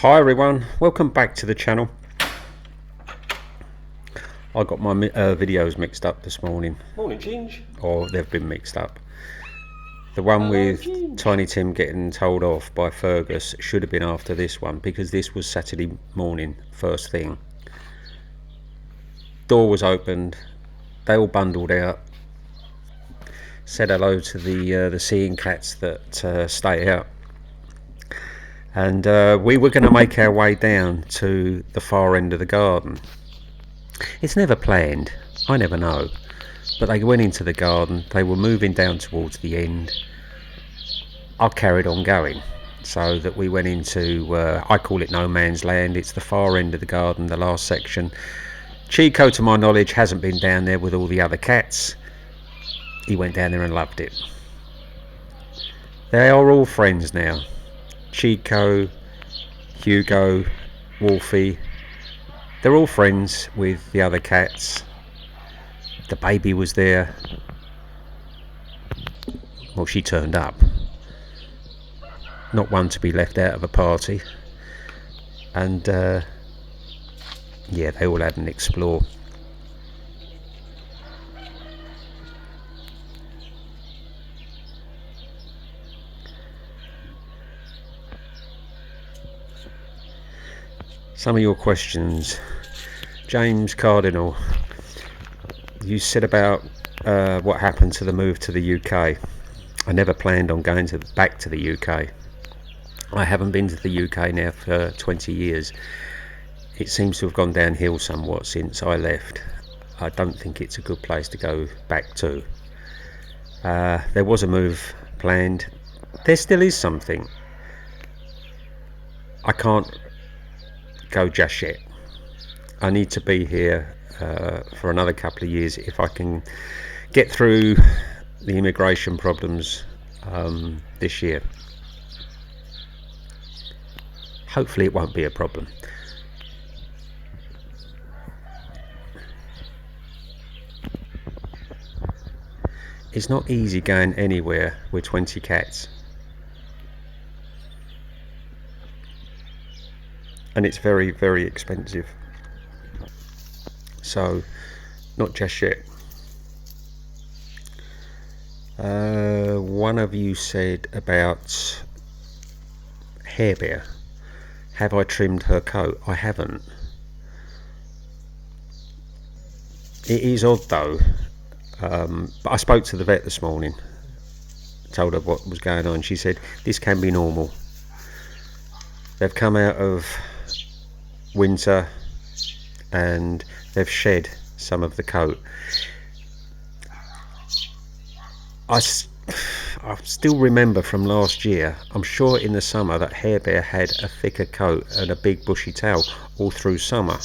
Hi everyone, welcome back to the channel. I got my videos mixed up this morning. Morning, Ginge. Or they've been mixed up. The one with Ginge. Tiny Tim getting told off by Fergus should have been after this one, because this was Saturday morning, first thing. Door was opened, they all bundled out, said hello to the seeing cats that stay out. And we were going to make our way down to the far end of the garden. It's never planned, I never know, but they went into the garden, they were moving down towards the end. I carried on going, so that we went into, I call it no man's land, it's the far end of the garden, the last section. Chico, to my knowledge, hasn't been down there with all the other cats. He went down there and loved it. They are all friends now. Chico, Hugo, Wolfie, they're all friends with the other cats. The baby was there. Well, she turned up. Not one to be left out of a party. And yeah, they all had an explore. Some of your questions. James Cardinal, you said about what happened to the move to the UK. I never planned on going back to the UK. I haven't been to the UK now for 20 years. It seems to have gone downhill somewhat since I left. I don't think it's a good place to go back to. There was a move planned. There still is something. I can't go just yet. I need to be here for another couple of years if I can get through the immigration problems this year. Hopefully it won't be a problem. It's not easy going anywhere with 20 cats. And it's very, very expensive. So, not just yet. One of you said about Hair Bear. Have I trimmed her coat? I haven't. It is odd though. But I spoke to the vet this morning. Told her what was going on. She said this can be normal. They've come out of winter and they've shed some of the coat. I still remember from last year, I'm sure in the summer, that Hair Bear had a thicker coat and a big bushy tail all through summer,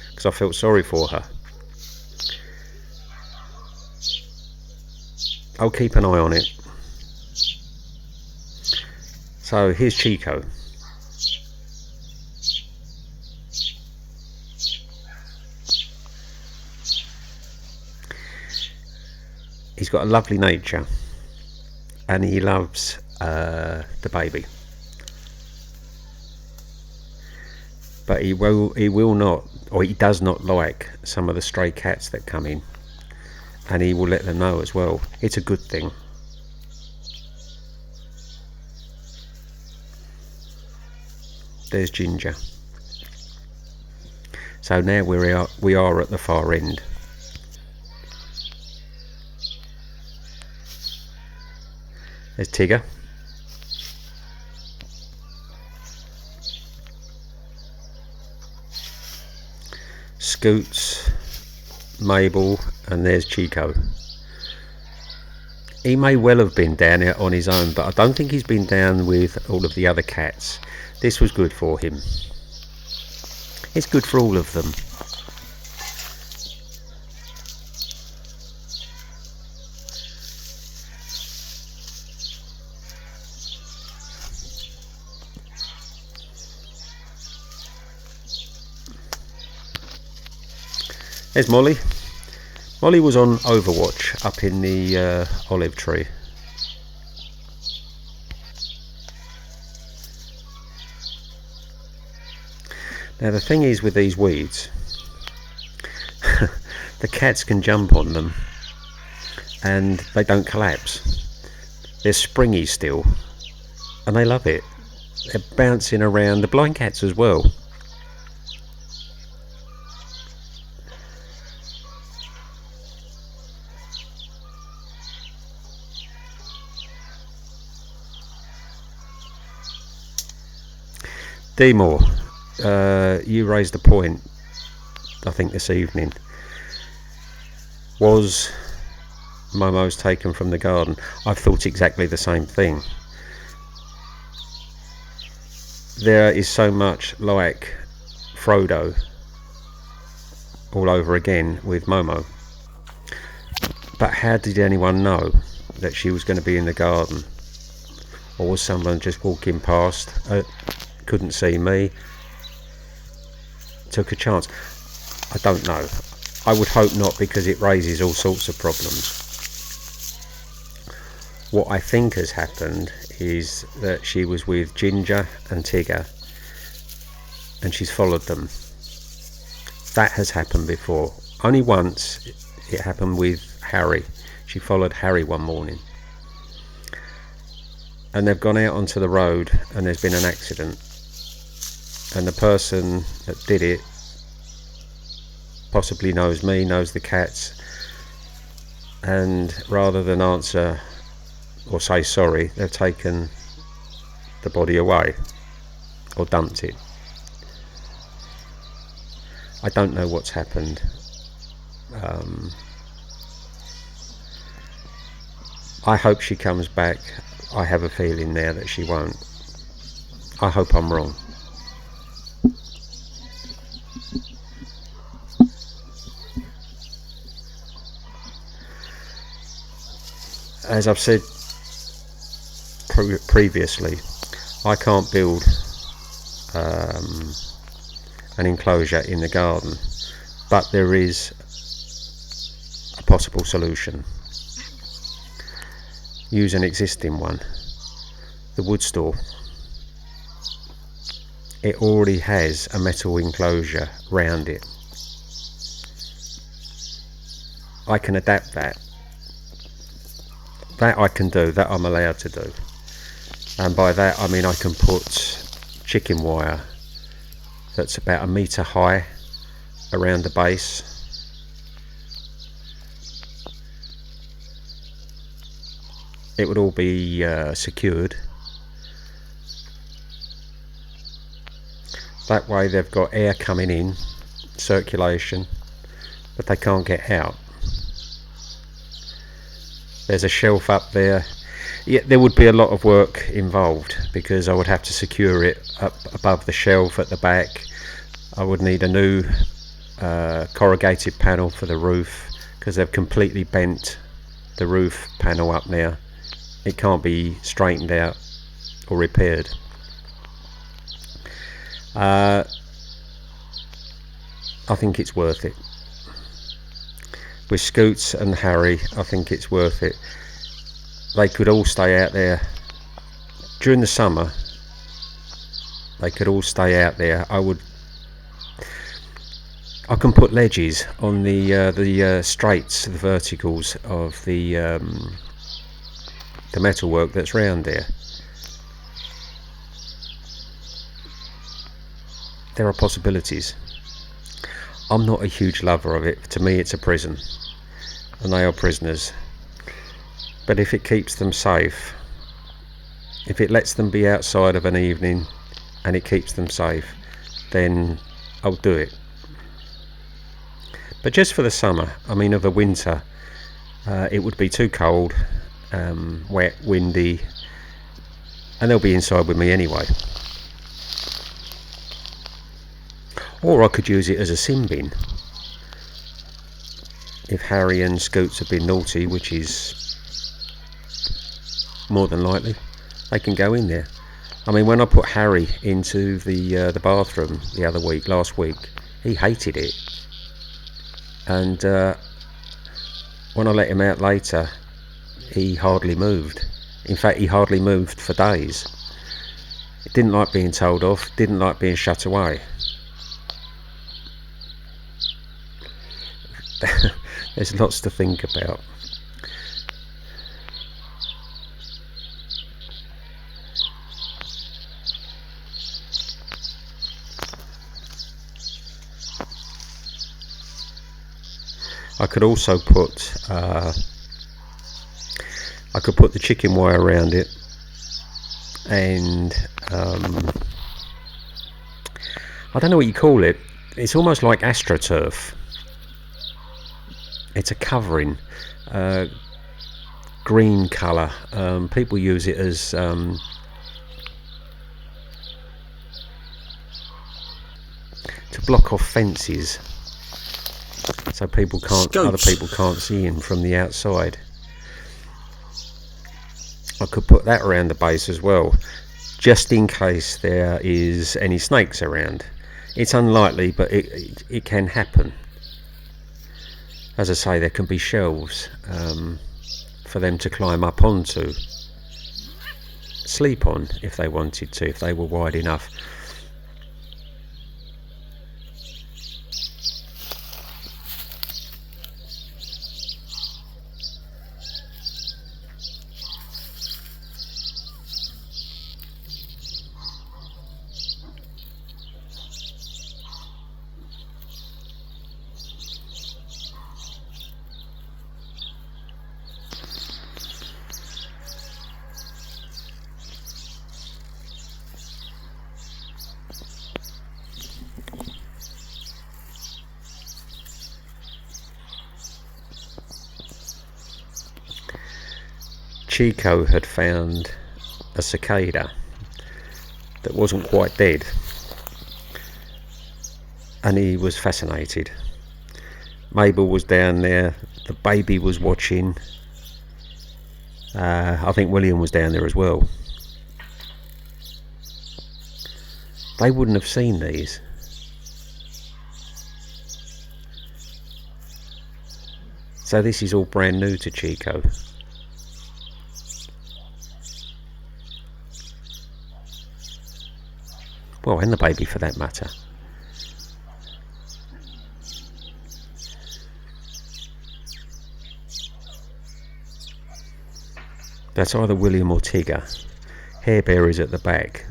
because I felt sorry for her. I'll keep an eye on it. So here's Chico. He's got a lovely nature and he loves the baby, but he will not, or he does not like some of the stray cats that come in, and he will let them know as well. It's a good thing. There's Ginger. So now we are at the far end. There's Tigger. Scoots, Mabel, and there's Chico. He may well have been down here on his own, but I don't think he's been down with all of the other cats. This was good for him. It's good for all of them. There's Molly. Molly was on Overwatch up in the olive tree. Now the thing is with these weeds, the cats can jump on them and they don't collapse. They're springy still, and they love it. They're bouncing around, the blind cats as well. D-Moore, you raised a point, I think this evening. Was Momo's taken from the garden? I've thought exactly the same thing. There is so much like Frodo all over again with Momo. But how did anyone know that she was going to be in the garden? Or was someone just walking past, couldn't see me, took a chance? I don't know. I would hope not, because it raises all sorts of problems. What I think has happened is that she was with Ginger and Tigger and she's followed them. That has happened before. Only once it happened with Harry. She followed Harry one morning. And they've gone out onto the road and there's been an accident. And the person that did it possibly knows me, knows the cats, and rather than answer or say sorry, they've taken the body away or dumped it. I don't know what's happened. I hope she comes back. I have a feeling now that she won't. I hope I'm wrong. As I've said previously, I can't build an enclosure in the garden, but there is a possible solution. Use an existing one, the wood store. It already has a metal enclosure round it. I can adapt that. That I can do, that I'm allowed to do. And by that I mean I can put chicken wire that's about 1 metre high around the base. It would all be secured. That way they've got air coming in, circulation, but they can't get out. There's a shelf up there. Yeah, there would be a lot of work involved because I would have to secure it up above the shelf at the back. I would need a new corrugated panel for the roof because they've completely bent the roof panel up now. It can't be straightened out or repaired. I think it's worth it. With Scoots and Harry, I think it's worth it. They could all stay out there during the summer. They could all stay out there. I can put ledges on the straights, the verticals of the metalwork that's round there. There are possibilities. I'm not a huge lover of it. To me it's a prison, and they are prisoners. But if it keeps them safe, if it lets them be outside of an evening and it keeps them safe, then I'll do it. But just for the summer, I mean of the winter, it would be too cold, wet, windy, and they'll be inside with me anyway. Or I could use it as a sin bin. If Harry and Scoots have been naughty, which is more than likely, they can go in there. I mean, when I put Harry into the bathroom last week, he hated it. And when I let him out later, he hardly moved. In fact, he hardly moved for days. He didn't like being told off, didn't like being shut away. There's lots to think about. I could also put the chicken wire around it, and I don't know what you call it. It's almost like AstroTurf. It's a covering, green colour. People use it as to block off fences, so people can't, other people can't see in from the outside. I could put that around the base as well, just in case there is any snakes around. It's unlikely, but it can happen. As I say, there can be shelves for them to climb up onto, sleep on if they wanted to, if they were wide enough. Chico had found a cicada that wasn't quite dead, and he was fascinated. Mabel was down there, the baby was watching. I think William was down there as well. They wouldn't have seen these. So this is all brand new to Chico. Well, and the baby for that matter. That's either William or Tigger. Hair Bear is at the back.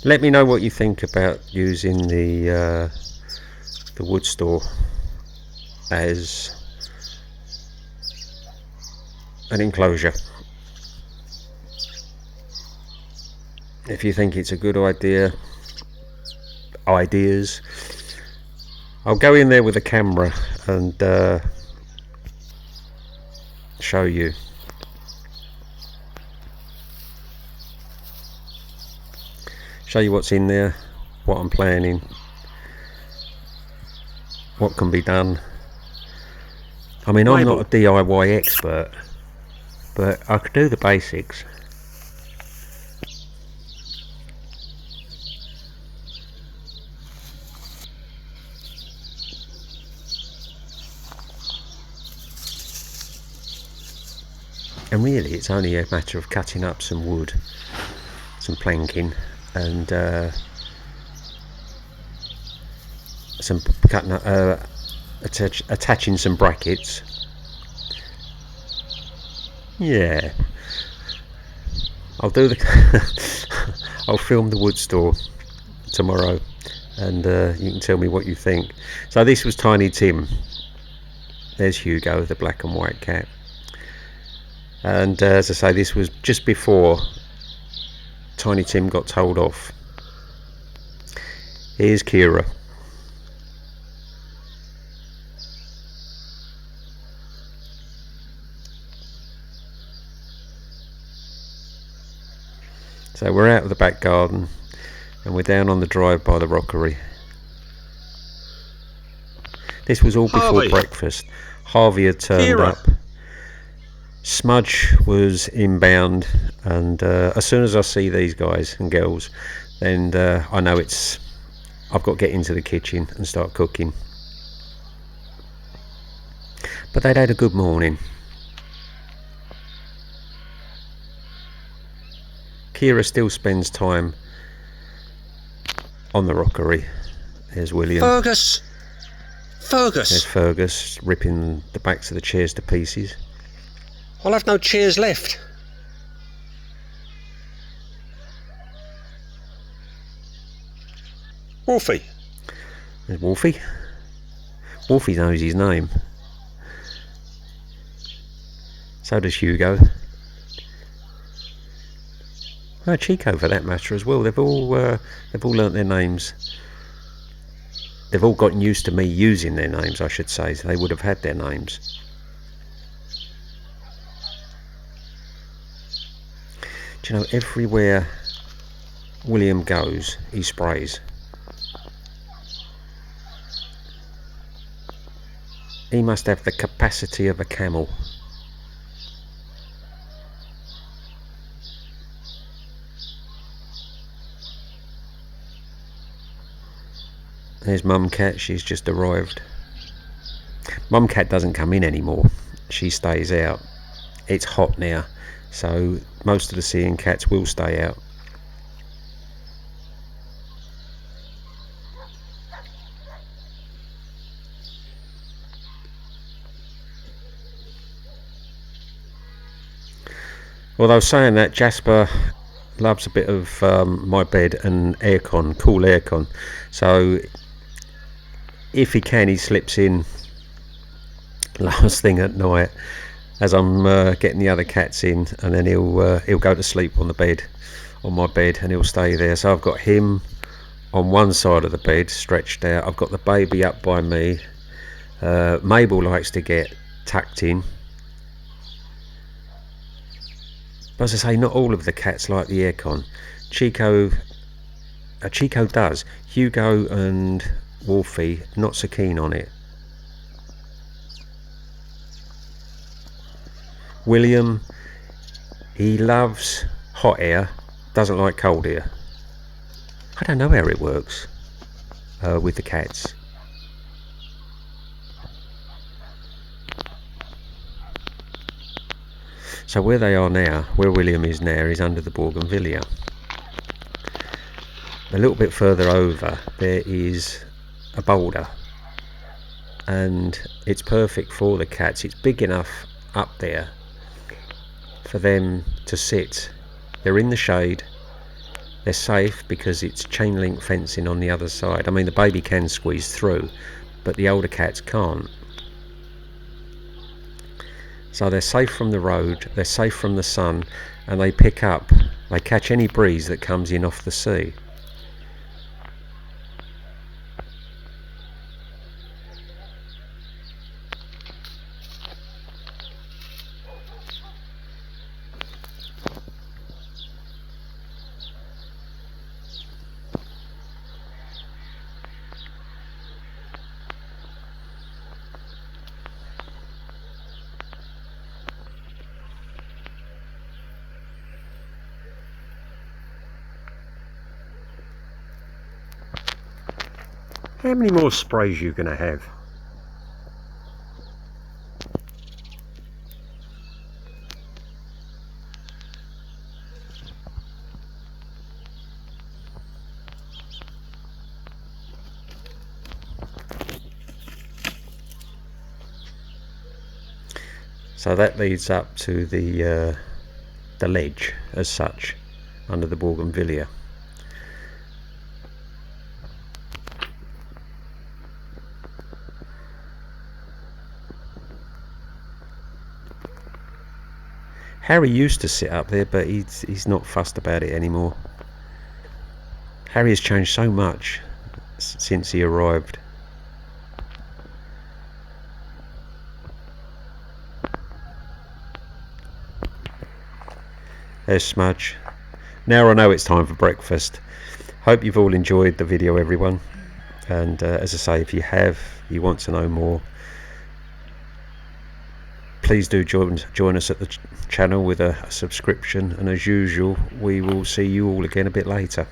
Let me know what you think about using the wood store as an enclosure. If you think it's a good idea, ideas. I'll go in there with a camera and show you. Show you what's in there, what I'm planning, what can be done. I mean, I'm not a DIY expert, but I could do the basics. And really, it's only a matter of cutting up some wood, some planking, and attaching some brackets. Yeah, I'll do the I'll film the wood store tomorrow, and you can tell me what you think. So this was Tiny Tim. There's Hugo, the black and white cat. And as I say, this was just before Tiny Tim got told off. Here's Kira. So we're out of the back garden and we're down on the drive by the rockery. This was all before breakfast. Harvey had turned up. Smudge was inbound, and as soon as I see these guys and girls, then I know I've got to get into the kitchen and start cooking. But they'd had a good morning. Kira still spends time on the rockery. There's William. Fergus! Fergus! There's Fergus ripping the backs of the chairs to pieces. I'll have no chairs left. Wolfie. There's Wolfie. Wolfie knows his name. So does Hugo. Oh, Chico for that matter as well. They've all learnt their names. They've all gotten used to me using their names, I should say. So they would have had their names. Do you know, everywhere William goes, he sprays. He must have the capacity of a camel. There's Mum Cat, she's just arrived. Mum Cat doesn't come in anymore, she stays out. It's hot now, so most of the seeing cats will stay out. Although saying that, Jasper loves a bit of my bed and aircon, cool aircon. So if he can, he slips in last thing at night as I'm getting the other cats in, and then he'll go to sleep on the bed, on my bed, and he'll stay there. So I've got him on one side of the bed stretched out. I've got the baby up by me. Mabel likes to get tucked in. But as I say, not all of the cats like the aircon. Chico does. Hugo and Wolfie not so keen on it. William, he loves hot air, doesn't like cold air. I don't know how it works with the cats. So where they are now, where William is now, is under the bougainvillea. A little bit further over there is a boulder, and it's perfect for the cats. It's big enough up there for them to sit. They're in the shade, they're safe because it's chain link fencing on the other side. I mean, the baby can squeeze through, but the older cats can't. So they're safe from the road, they're safe from the sun, and they catch any breeze that comes in off the sea. How many more sprays are you going to have? So that leads up to the ledge as such under the bougainvillea. Harry used to sit up there, but he's not fussed about it anymore. Harry has changed so much since he arrived. There's Smudge. Now I know it's time for breakfast. Hope you've all enjoyed the video, everyone. And as I say, if you want to know more, please do join us at the channel with a subscription, and as usual we will see you all again a bit later.